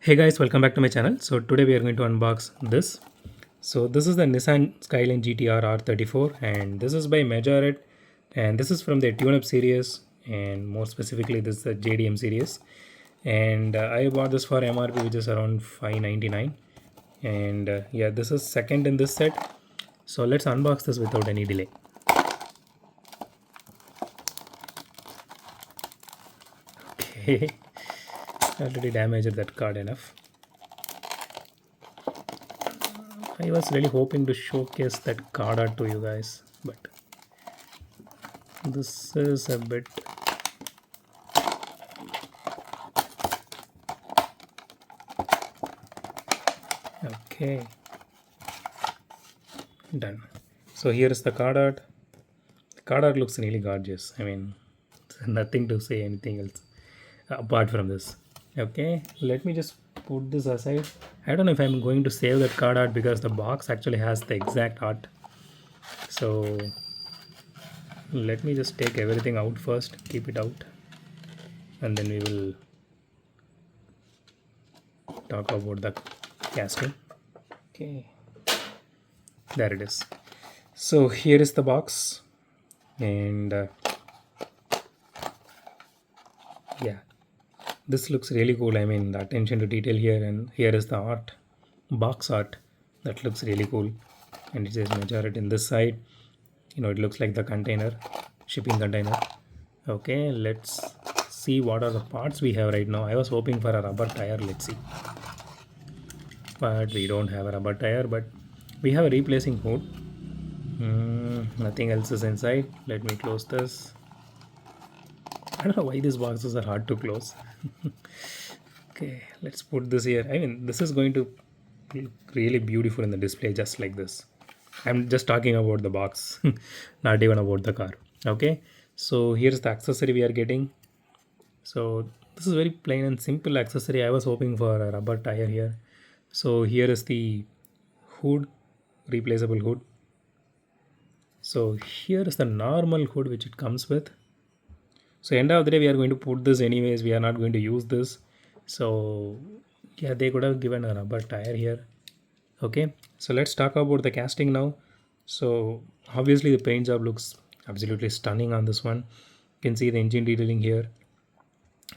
Hey guys, welcome back to my channel. So today we are going to unbox this. So this is the Nissan Skyline GTR R34 and this is by Majorette and this is from the tune-up series and more specifically this is the JDM series. And I bought this for MRP which is around 599 and yeah, this is second in this set. So let's unbox this without any delay. Okay, already damaged that card enough. I was really hoping to showcase that card art to you guys, but this is a bit okay. Done. So here is the card art. The card art looks really gorgeous. I mean, nothing to say anything else apart from this. Okay, let me just put this aside. I don't know if I'm going to save that card art because the box actually has the exact art. So let me just take everything out first, keep it out, and then we will talk about the casting. Okay, there it is. So here is the box, and yeah, this looks really cool. I mean, the attention to detail here, and here is the art, box art, that looks really cool. And it says Majorette in this side. You know, it looks like the container, shipping container. Okay, let's see what are the parts we have right now. I was hoping for a rubber tire. Let's see, but we don't have a rubber tire, but we have a replacing hood. Nothing else is inside. Let me close this. I don't know why these boxes are hard to close. Okay, let's put this here. I mean, this is going to look really beautiful in the display, just like this. I'm just talking about the box, not even about the car. Okay, so here's the accessory we are getting. So this is very plain and simple accessory. I was hoping for a rubber tire here. So here is the hood, replaceable hood. So here is the normal hood which it comes with. So end of the day we are going to put this anyways, we are not going to use this. So yeah, they could have given a rubber tire here. Okay, so let's talk about the casting now. So obviously the paint job looks absolutely stunning on this one. You can see the engine detailing here.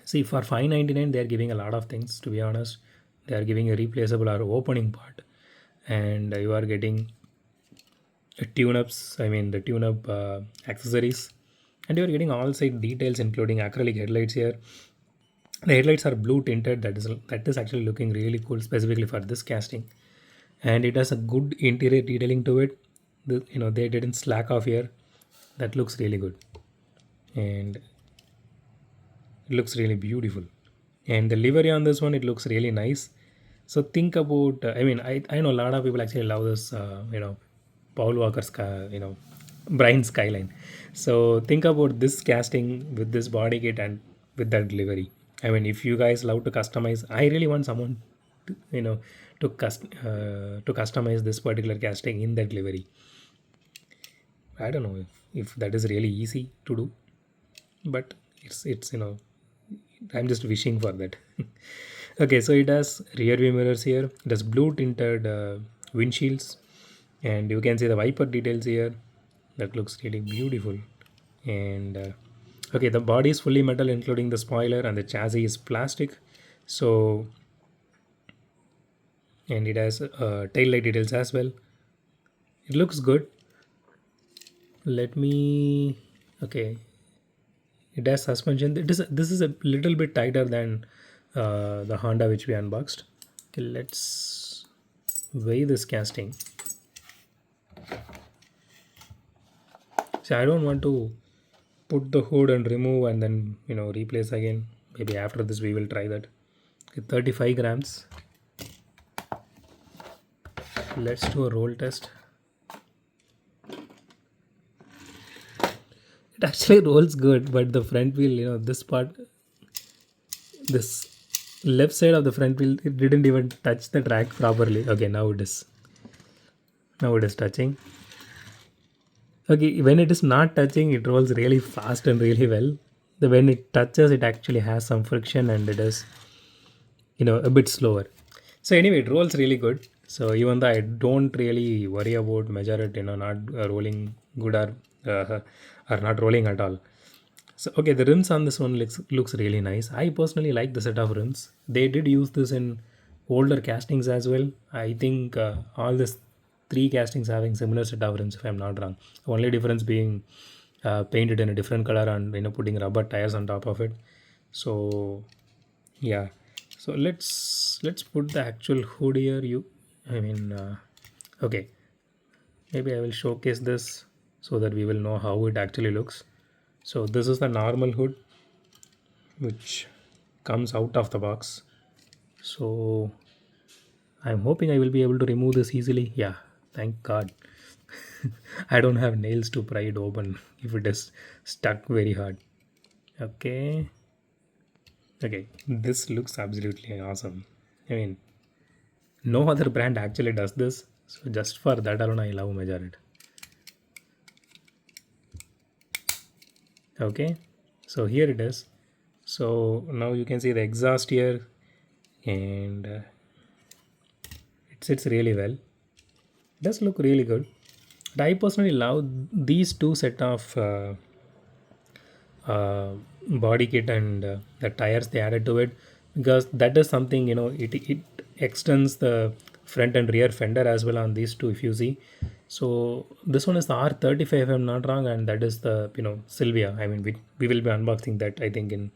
See, for 599 they are giving a lot of things, to be honest. They are giving a replaceable or opening part, and you are getting tune-ups, I mean the tune-up accessories, and you are getting all side details including acrylic headlights here. The headlights are blue tinted. That is actually looking really cool, specifically for this casting, and it has a good interior detailing to it. You know, they didn't slack off here. That looks really good, and it looks really beautiful. And the livery on this one, it looks really nice. So think about I mean, I know a lot of people actually love this Paul Walker's Brian Skyline. So think about this casting with this body kit and with that delivery. I mean, if you guys love to customize, I really want someone to, to customize this particular casting in that delivery. I don't know if that is really easy to do, but it's I'm just wishing for that. Okay, so it has rear view mirrors here. It has blue tinted windshields, and you can see the wiper details here. That looks really beautiful. And okay, the body is fully metal including the spoiler, and the chassis is plastic. So, and it has tail light details as well. It looks good. Let me okay, it has suspension. This is a little bit tighter than the Honda which we unboxed. Okay, let's weigh this casting. So I don't want to put the hood and remove and then replace again. Maybe after this we will try that. Okay, 35 grams. Let's do a roll test. It actually rolls good, but the front wheel, this part, this left side of the front wheel, it didn't even touch the track properly. Okay, now it is. Now it is touching. Okay, when it is not touching, it rolls really fast and really well. When it touches, it actually has some friction, and it is a bit slower. So anyway, it rolls really good. So even though I don't really worry about Majorette, not rolling good or not rolling at all. So okay, the rims on this one looks really nice. I personally like the set of rims. They did use this in older castings as well. I think all this three castings having similar set of rims, if I'm not wrong. Only difference being painted in a different color and putting rubber tires on top of it. So yeah, so let's put the actual hood here. I mean, okay, maybe I will showcase this so that we will know how it actually looks. So this is the normal hood which comes out of the box. So I'm hoping I will be able to remove this easily. Yeah, thank God. I don't have nails to pry it open if it is stuck very hard. Okay. Okay, this looks absolutely awesome. I mean, no other brand actually does this. So just for that alone, I love Majorette. Okay, so here it is. So now you can see the exhaust here, and it sits really well. It does look really good. But I personally love these two set of body kit and the tires they added to it, because that is something, it extends the front and rear fender as well on these two, if you see. So this one is the R35, if I'm not wrong, and that is the Sylvia. I mean, we will be unboxing that, I think, in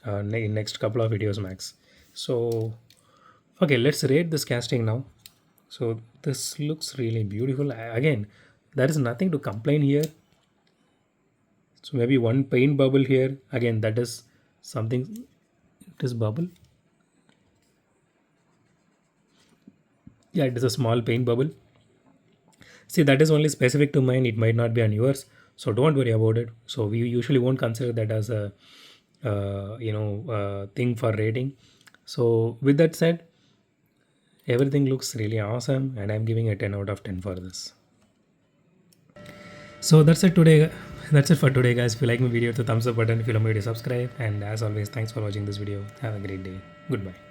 next couple of videos max. So okay, let's rate this casting now. So this looks really beautiful. Again, there is nothing to complain here. So maybe one paint bubble here. Again, that is something. It is bubble. Yeah, it is a small paint bubble. See, that is only specific to mine. It might not be on yours. So don't worry about it. So we usually won't consider that as a thing for rating. So with that said, everything looks really awesome, and I'm giving a 10 out of 10 for this. So that's it today. That's it for today, guys. If you like my video, hit the thumbs up button. If you love my video, subscribe. And as always, thanks for watching this video. Have a great day. Goodbye.